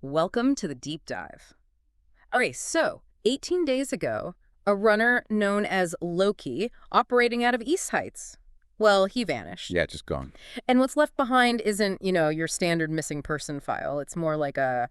Welcome to the deep dive. All right, so 18 days ago, a runner known as Lowkey, operating out of East Heights, well, he vanished. Yeah, just gone. And what's left behind isn't, your standard missing person file. It's more like a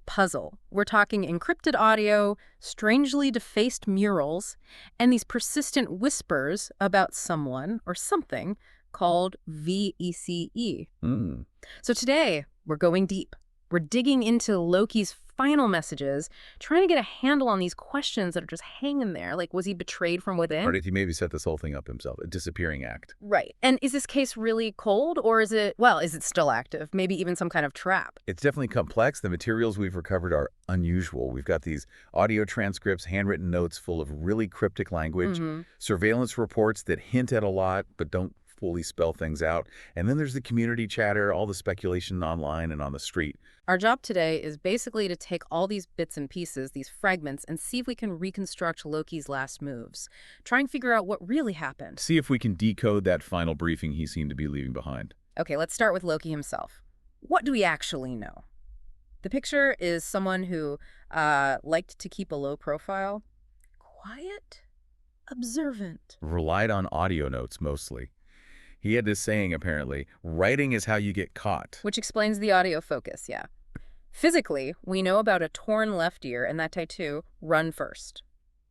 puzzle. We're talking encrypted audio, strangely defaced murals, and these persistent whispers about someone or something called VECE. Mm. So today, we're going deep. We're digging into Lowkey's final messages, trying to get a handle on these questions that are just hanging there. Like, was he betrayed from within? Or did he maybe set this whole thing up himself? A disappearing act. Right. And is this case really cold, or is it still active? Maybe even some kind of trap? It's definitely complex. The materials we've recovered are unusual. We've got these audio transcripts, handwritten notes full of really cryptic language, surveillance reports that hint at a lot but don't fully spell things out. And then there's the community chatter, all the speculation online and on the street. Our job today is basically to take all these bits and pieces, these fragments, and see if we can reconstruct Lowkey's last moves. Try and figure out what really happened. See if we can decode that final briefing he seemed to be leaving behind. Okay, let's start with Lowkey himself. What do we actually know? The picture is someone who liked to keep a low profile, quiet, observant. Relied on audio notes mostly. He had this saying, apparently, writing is how you get caught. Which explains the audio focus, yeah. Physically, we know about a torn left ear and that tattoo, run first.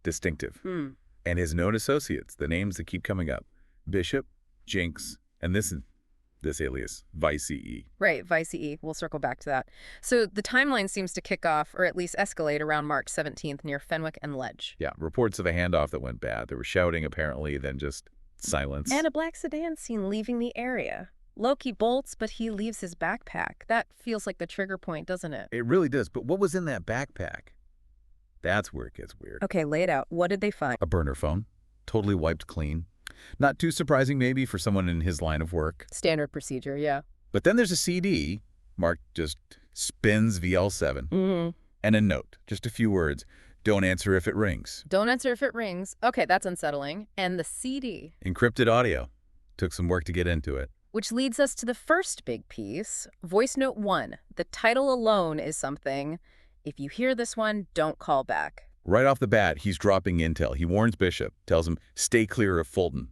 Distinctive. And his known associates, the names that keep coming up. Bishop, Jinx, and this alias, VECE. Right, VECE. We'll circle back to that. So the timeline seems to kick off, or at least escalate, around March 17th near Fenwick and Ledge. Yeah, reports of a handoff that went bad. There was shouting, apparently, then just silence. And a black sedan seen leaving the area. Lowkey bolts, but he leaves his backpack. That feels like the trigger point, doesn't it? It really does. But what was in that backpack? That's where it gets weird. Okay, lay it out. What did they find? A burner phone, totally wiped clean. Not too surprising, maybe, for someone in his line of work. Standard procedure, yeah. But then there's a CD, marked just spins VL7, and a note, just a few words. Don't answer if it rings. Don't answer if it rings. Okay, that's unsettling. And the CD. Encrypted audio. Took some work to get into it. Which leads us to the first big piece, voice note 1. The title alone is something. If you hear this one, don't call back. Right off the bat, he's dropping intel. He warns Bishop, tells him, stay clear of Fulton.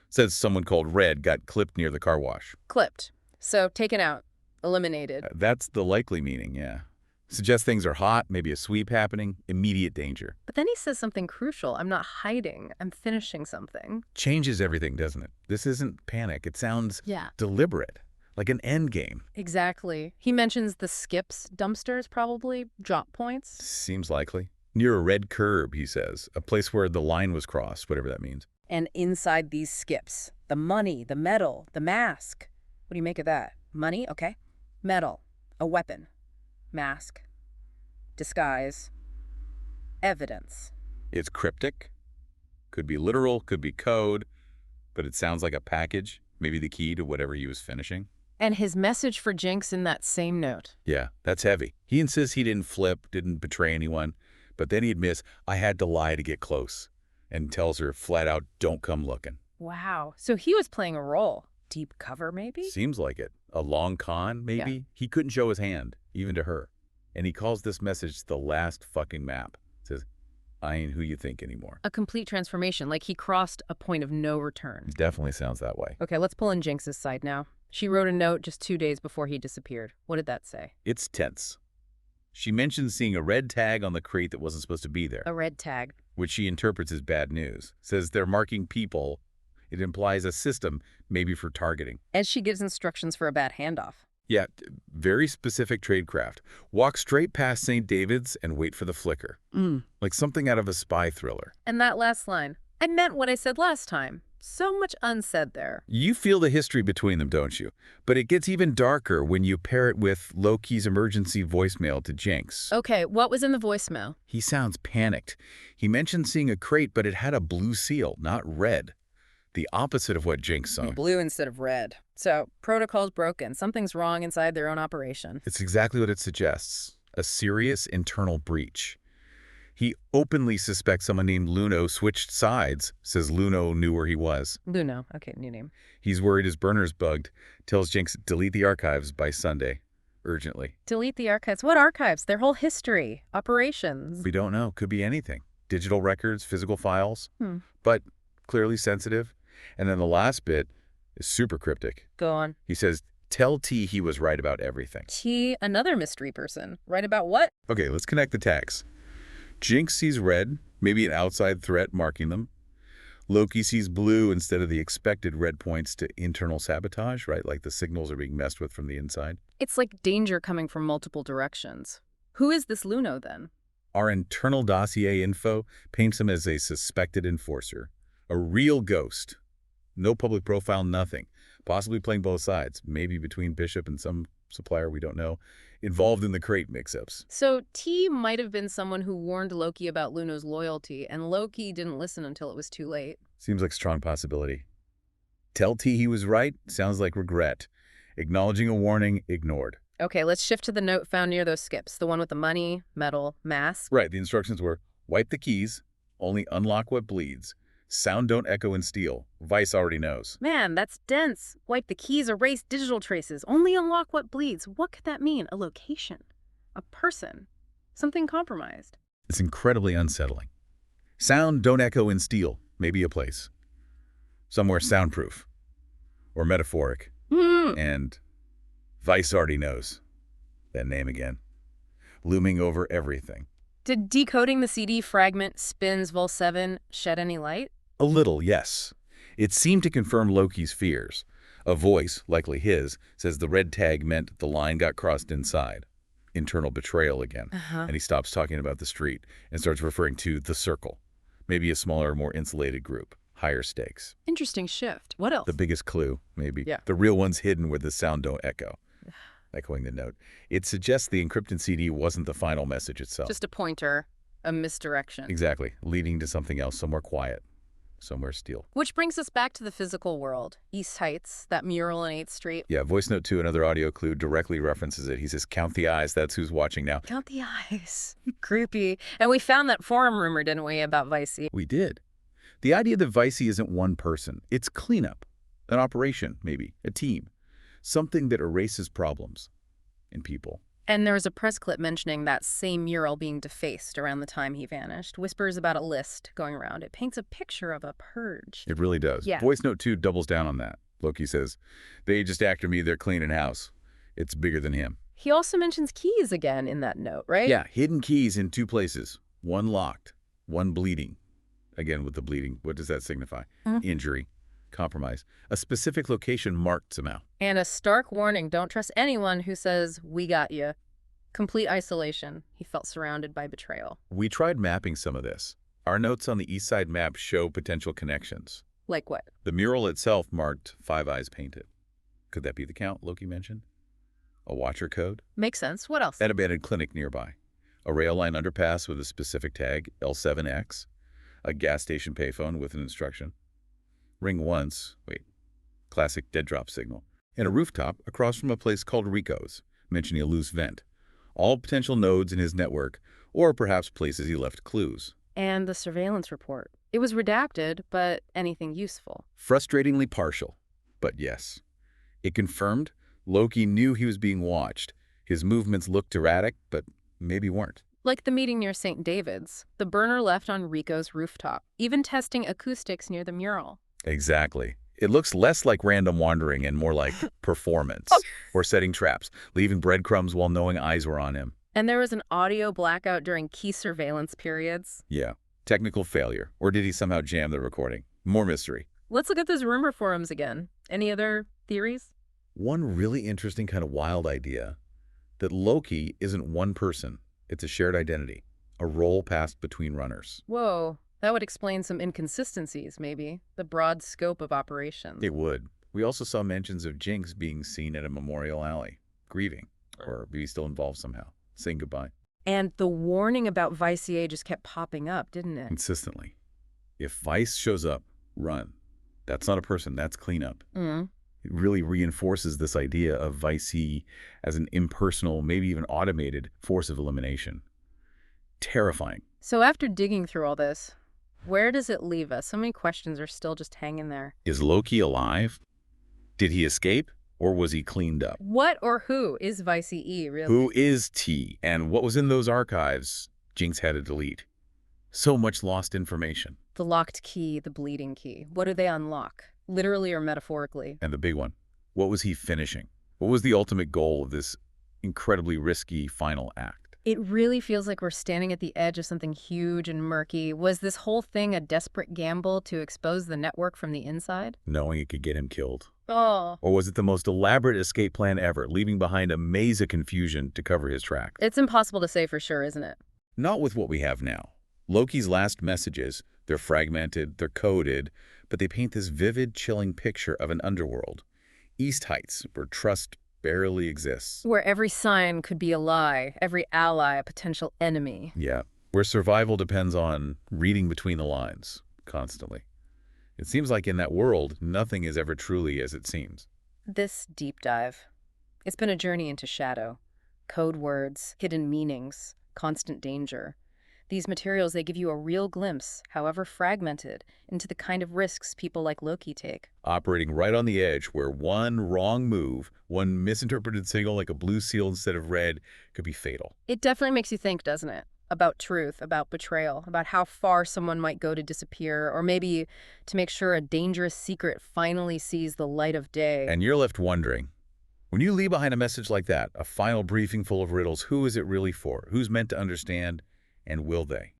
Says someone called Red got clipped near the car wash. Clipped. So taken out. Eliminated. That's the likely meaning, yeah. Suggests things are hot, maybe a sweep happening, immediate danger. But then he says something crucial. I'm not hiding. I'm finishing something. Changes everything, doesn't it? This isn't panic. It sounds deliberate, like an end game. Exactly. He mentions the skips, dumpsters probably, drop points. Seems likely. Near a red curb, he says, a place where the line was crossed, whatever that means. And inside these skips, the money, the metal, the mask. What do you make of that? Money, okay. Metal, a weapon. Mask, disguise, evidence. It's cryptic. Could be literal, could be code, but it sounds like a package, maybe the key to whatever he was finishing. And his message for Jinx in that same note. Yeah, that's heavy. He insists he didn't flip, didn't betray anyone, but then he admits, I had to lie to get close, and tells her flat out, don't come looking. Wow. So he was playing a role. Deep cover, maybe? Seems like it. A long con, maybe? Yeah. He couldn't show his hand, even to her. And he calls this message the last fucking map. Says, I ain't who you think anymore. A complete transformation, like he crossed a point of no return. Definitely sounds that way. Okay, let's pull in Jinx's side now. She wrote a note just 2 days before he disappeared. What did that say? It's tense. She mentions seeing a red tag on the crate that wasn't supposed to be there. A red tag. Which she interprets as bad news. Says they're marking people. It implies a system, maybe for targeting. And she gives instructions for a bad handoff. Yeah, very specific tradecraft. Walk straight past St. David's and wait for the flicker. Like something out of a spy thriller. And that last line, I meant what I said last time. So much unsaid there. You feel the history between them, don't you? But it gets even darker when you pair it with Lowkey's emergency voicemail to Jinx. Okay, what was in the voicemail? He sounds panicked. He mentioned seeing a crate, but it had a blue seal, not red. The opposite of what Jinx saw. Blue instead of red. So, protocol's broken. Something's wrong inside their own operation. It's exactly what it suggests. A serious internal breach. He openly suspects someone named Luno switched sides, says Luno knew where he was. Luno. Okay, new name. He's worried his burner's bugged, tells Jinx delete the archives by Sunday. urgently. Delete the archives. What archives? Their whole history, operations. We don't know. Could be anything. Digital records, physical files, Hmm. but clearly sensitive. And then the last bit is super cryptic. Go on. He says, tell T he was right about everything. T, another mystery person. Right about what? Okay, let's connect the tags. Jinx sees red, maybe an outside threat marking them. Lowkey sees blue instead of the expected red points to internal sabotage, right? Like the signals are being messed with from the inside. It's like danger coming from multiple directions. Who is this Luno, then? Our internal dossier info paints him as a suspected enforcer. A real ghost. No public profile, nothing. Possibly playing both sides, maybe between Bishop and some supplier we don't know, involved in the crate mix-ups. So T might have been someone who warned Lowkey about Luno's loyalty, and Lowkey didn't listen until it was too late. Seems like a strong possibility. Tell T he was right sounds like regret. Acknowledging a warning, ignored. Okay, let's shift to the note found near those skips, the one with the money, metal, mask. Right, the instructions were, wipe the keys, only unlock what bleeds. Sound don't echo in steel. Vice already knows. Man, that's dense. Wipe the keys, erase digital traces, only unlock what bleeds. What could that mean? A location? A person? Something compromised? It's incredibly unsettling. Sound don't echo in steel. Maybe a place. Somewhere soundproof. Or metaphoric. And Vice already knows. That name again. Looming over everything. Did decoding the CD fragment Spins Vol 7 shed any light? A little, yes. It seemed to confirm Lowkey's fears. A voice, likely his, says the red tag meant the line got crossed inside. Internal betrayal again. And he stops talking about the street and starts referring to the circle. Maybe a smaller, more insulated group. Higher stakes. Interesting shift. What else? The biggest clue, maybe. Yeah. The real one's hidden where the sound don't echo. Echoing the note. It suggests the encrypted CD wasn't the final message itself. Just a pointer, a misdirection. Exactly. Leading to something else, somewhere quiet, somewhere steel. Which brings us back to the physical world. East Heights, that mural on 8th Street. Yeah, voice note 2, another audio clue, directly references it. He says, count the eyes, that's who's watching now. Count the eyes. Creepy. And we found that forum rumor, didn't we, about Vicey? We did. The idea that Vicey isn't one person. It's cleanup. An operation, maybe. A team. Something that erases problems in people. And there was a press clip mentioning that same mural being defaced around the time he vanished. Whispers about a list going around. It paints a picture of a purge. It really does. Yeah. Voice note 2 doubles down on that. Lowkey says, they just after me, they're cleaning house. It's bigger than him. He also mentions keys again in that note, right? Yeah, hidden keys in 2 places. One locked, one bleeding. Again, with the bleeding, what does that signify? Injury, compromise. A specific location marked somehow. And a stark warning, don't trust anyone who says, we got you. Complete isolation. He felt surrounded by betrayal. We tried mapping some of this. Our notes on the east side map show potential connections. Like what? The mural itself marked 5 eyes painted. Could that be the count Lowkey mentioned? A watcher code? Makes sense. What else? An abandoned clinic nearby. A rail line underpass with a specific tag, L7X. A gas station payphone with an instruction. Ring once, classic dead drop signal. And a rooftop across from a place called Rico's, mentioning a loose vent. All potential nodes in his network, or perhaps places he left clues. And the surveillance report. It was redacted, but anything useful. Frustratingly partial, but yes. It confirmed Lowkey knew he was being watched. His movements looked erratic, but maybe weren't. Like the meeting near St. David's, the burner left on Rico's rooftop, even testing acoustics near the mural. Exactly. It looks less like random wandering and more like performance, or setting traps, leaving breadcrumbs while knowing eyes were on him. And there was an audio blackout during key surveillance periods. Yeah. Technical failure. Or did he somehow jam the recording? More mystery. Let's look at those rumor forums again. Any other theories? One really interesting kind of wild idea, that Lowkey isn't one person. It's a shared identity, a role passed between runners. Whoa, that would explain some inconsistencies, maybe. The broad scope of operations. It would. We also saw mentions of Jinx being seen at a memorial alley, grieving, or maybe still involved somehow, saying goodbye. And the warning about Vicey just kept popping up, didn't it? Consistently. If Vice shows up, run. That's not a person, that's cleanup. It really reinforces this idea of Vicey as an impersonal, maybe even automated force of elimination. Terrifying. So after digging through all this, where does it leave us? So many questions are still just hanging there. Is Lowkey alive? Did he escape? Or was he cleaned up? What or who is Vice really? Who is T? And what was in those archives Jinx had to delete? So much lost information. The locked key, the bleeding key. What do they unlock? Literally or metaphorically? And the big one, what was he finishing? What was the ultimate goal of this incredibly risky final act? It really feels like we're standing at the edge of something huge and murky. Was this whole thing a desperate gamble to expose the network from the inside? Knowing it could get him killed. Oh. Or was it the most elaborate escape plan ever, leaving behind a maze of confusion to cover his tracks? It's impossible to say for sure, isn't it? Not with what we have now. Lowkey's last messages, they're fragmented, they're coded, but they paint this vivid, chilling picture of an underworld. East Heights, where trust barely exists. Where every sign could be a lie, every ally a potential enemy. Yeah, where survival depends on reading between the lines, constantly. It seems like in that world, nothing is ever truly as it seems. This deep dive, it's been a journey into shadow. Code words, hidden meanings, constant danger. These materials, they give you a real glimpse, however fragmented, into the kind of risks people like Lowkey take. Operating right on the edge where one wrong move, one misinterpreted signal like a blue seal instead of red, could be fatal. It definitely makes you think, doesn't it? About truth, about betrayal, about how far someone might go to disappear, or maybe to make sure a dangerous secret finally sees the light of day. And you're left wondering, when you leave behind a message like that, a final briefing full of riddles, who is it really for? Who's meant to understand? And will they?